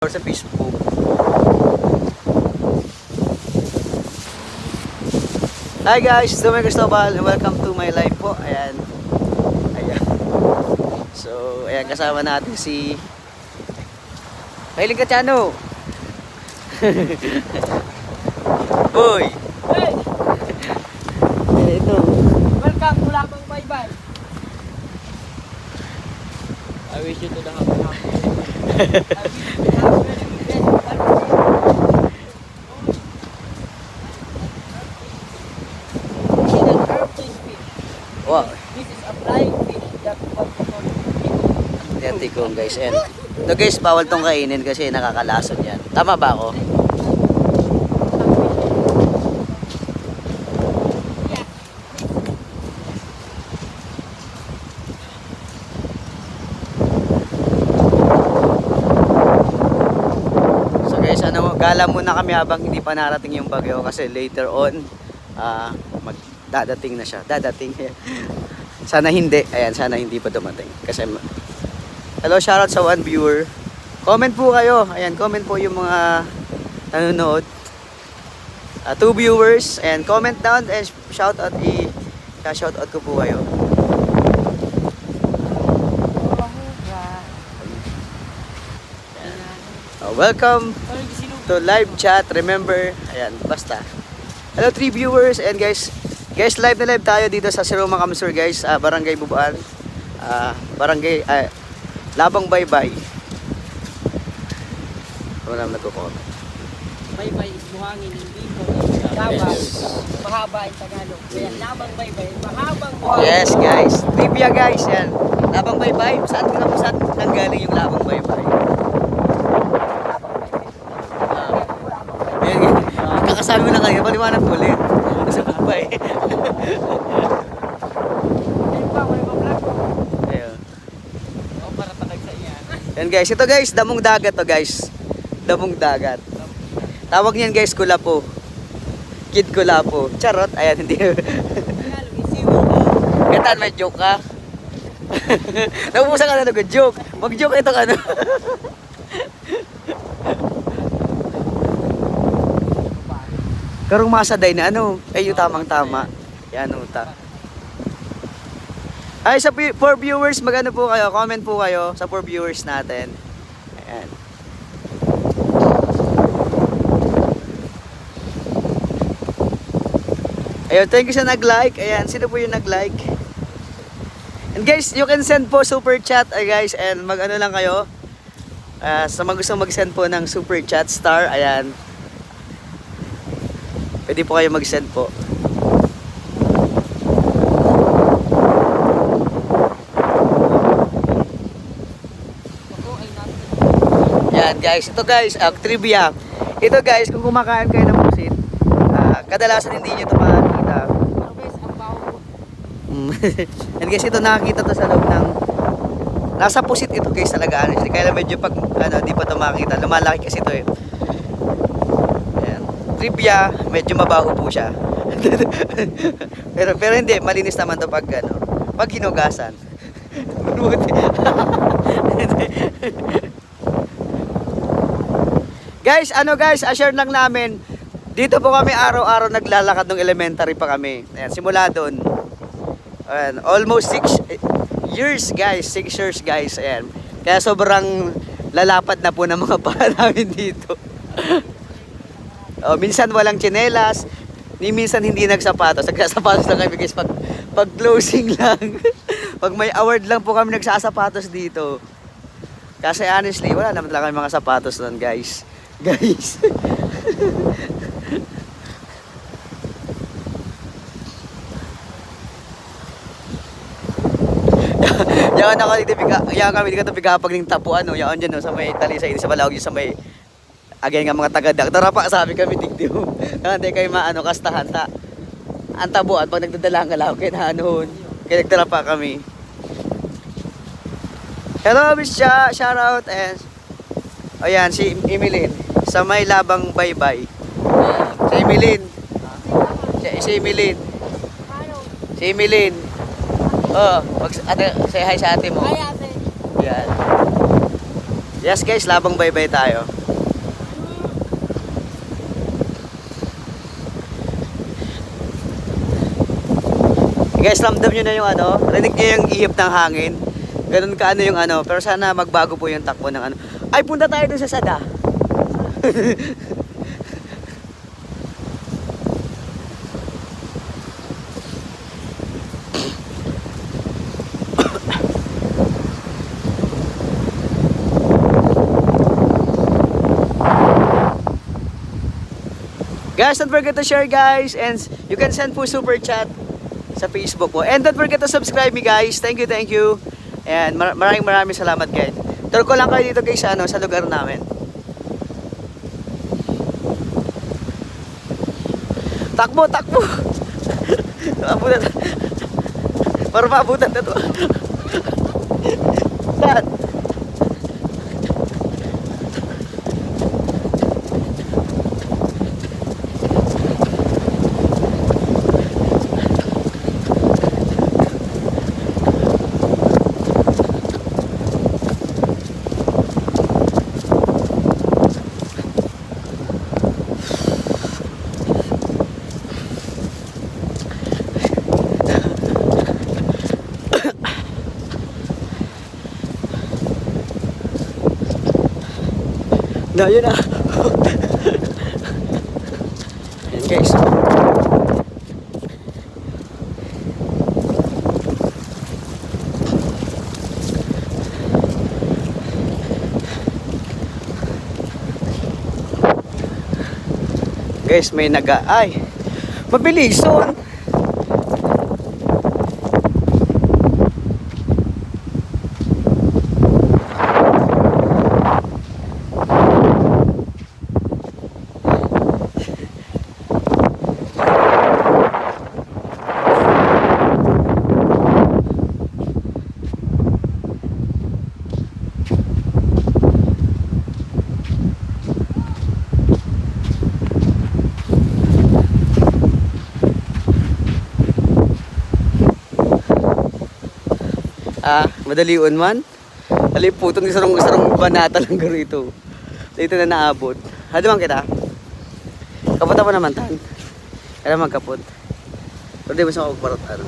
or sa Facebook. Hi guys, Domingo Cristobal and welcome to my live po. Ayan. Ayan. So, ayan kasama natin si Kailing Kachano. Boy. Hey! Ito. Welcome to Labang Baybay. I wish you to the happy happy. I wish you to have very good Wow. This is a flying fish that what we call tikong. Yan tikong guys. And ito guys, bawal tong kainin kasi nakakalason yan. Tama ba ako? So guys, gala muna kami habang hindi pa narating yung bagyo kasi later on dadating na siya. Dadating. Sana hindi. Ayan, sana hindi pa dumating. Kasi hello, shoutout sa one viewer. Comment po kayo. Ayan, comment po yung mga nanonood. 2 viewers. And comment down and shoutout shoutout ko po kayo. Welcome to live chat. Remember, ayan, basta. Hello 3 viewers and guys, live na live tayo dito sa Siroma Kamsur guys, Barangay Bubuan, Barangay Labang Baybay. Wala na nagko-comment. Baybay is buhangin, hindi po labang. Mahaba ang Tagalog. Kaya labang baybay, mahabang buhangin. Yes guys, trivia guys yan. Labang Baybay, saan nanggaling yung Labang Baybay? Kakasabi mo na kayo, paliwanag mo ulit. Sa Baybay. Ayun. O para takag sa iya. Yan guys, ito guys, damong dagat to guys. Damong dagat. Tawag niyan guys, kulapo. Kid kulapo. Charot, ayan, hindi. Tagalog, isiwan ko. Gataan, may joke ka. Nabubusan ka na nag-joke. Mag-joke ito ka na. Karong masaday na ano, ay yung tamang-tama. Yan uta. Ay sa 4 viewers, magano po kayo? Comment po kayo sa 4 viewers natin. Ayan. Ayun, thank you sa nag-like. Ayan, sino po yung nag-like? And guys, you can send po super chat, guys, and mag-ano lang kayo. Sa mga gustong mag-send po ng super chat star, ayan. Pwede po kayo mag-send po. Yan guys, ito guys, trivia. Ito guys, kung kumakain kayo ng pusit, kadalasan hindi nyo ito makakita. Pero guys, ang baho. And guys, ito nakakita to sa loob ng nasa pusit ito guys talaga, honestly. Kaya medyo pag di pa ito makakita, lumalaki kasi ito eh. Trivia, medyo mabaho po siya. pero hindi, malinis naman to pag pag hinugasan. Guys, share lang namin. Dito po kami araw-araw naglalakad ng elementary pa kami. Ayan, simula doon. Ayan, almost 6 years guys, 6 years guys. Ayan. Kaya sobrang lalapad na po ng mga paa namin dito. Minsan walang tsinelas, minsan hindi nagsapatos. Nagsasapatos lang kami guys pag closing lang. Pag may award lang po kami nagsasapatos dito. Kasi honestly, wala naman lang kami mga sapatos doon guys. Guys. Yan kami dito pigapag ng tapuan no. Yan diyan no sa may Talisay sa Balawag sa may again nga mga taga-dak. Tara pa sabi kami digdiw. Hindi kayo maano kastahan ta. Ang tabuan pag nagdadala nga lang kay naanoon. Kaya nagtara pa kami. Hello Miss Cha, shout out and ayan si Emilyn sa may Labang Baybay. Si Emilyn. Si Emilyn. Si Emilyn. Oh, say hi sa ate mo. Hi ate. Yan. Yes guys, labang baybay tayo. Guys, ramdam nyo na yung ano, rinig nyo yung ihip ng hangin. Ganun ka ano yung ano, pero sana magbago po yung takbo ng ano. Ay, punta tayo dun sa Sada. Guys, don't forget to share guys, and you can send po super chat sa Facebook po. And don't forget to subscribe me guys. Thank you. And maraming salamat guys. Tour ko lang kayo dito guys sa lugar namin. Takbo. Abutan. Para maabutan na to. Saan? Na, yun na. Ayan guys. Guys, may ay, mabilison. Madalion man. Aliputon ng sarong banata lang garito. Dito na naabot. Hadi man kita. Kapot pa naman tan. Kaya magkapot. Pero di ba sa magparot ano.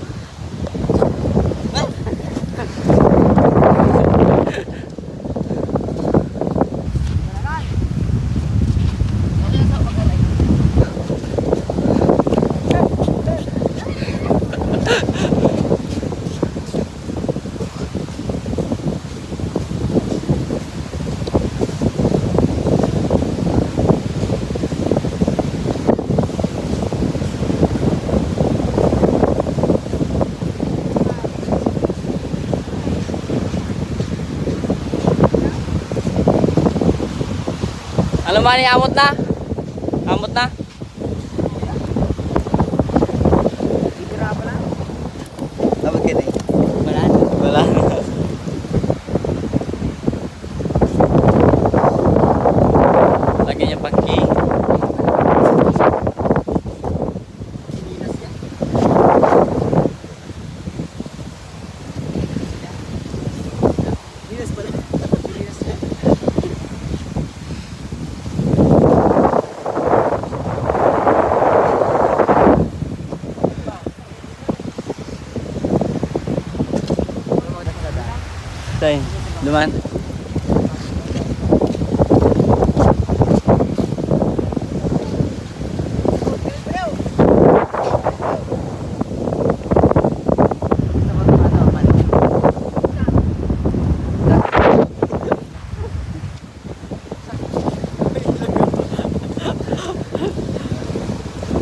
Alam mo ni amot na? Amot na? Dapat kini. Wala. Lagi niya pangki. Tay, duman.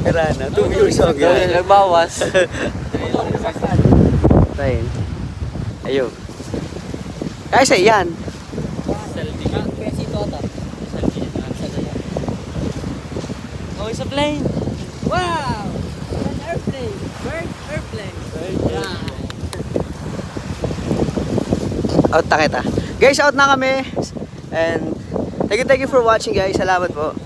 Karana, 2 views ako. Nagbawas. Tayo. Ayun. Kaysa yan. Oh, it's a plane. Wow! An airplane. Airplane. Out na kita. Guys, out na kami. And thank you for watching guys. Salamat po.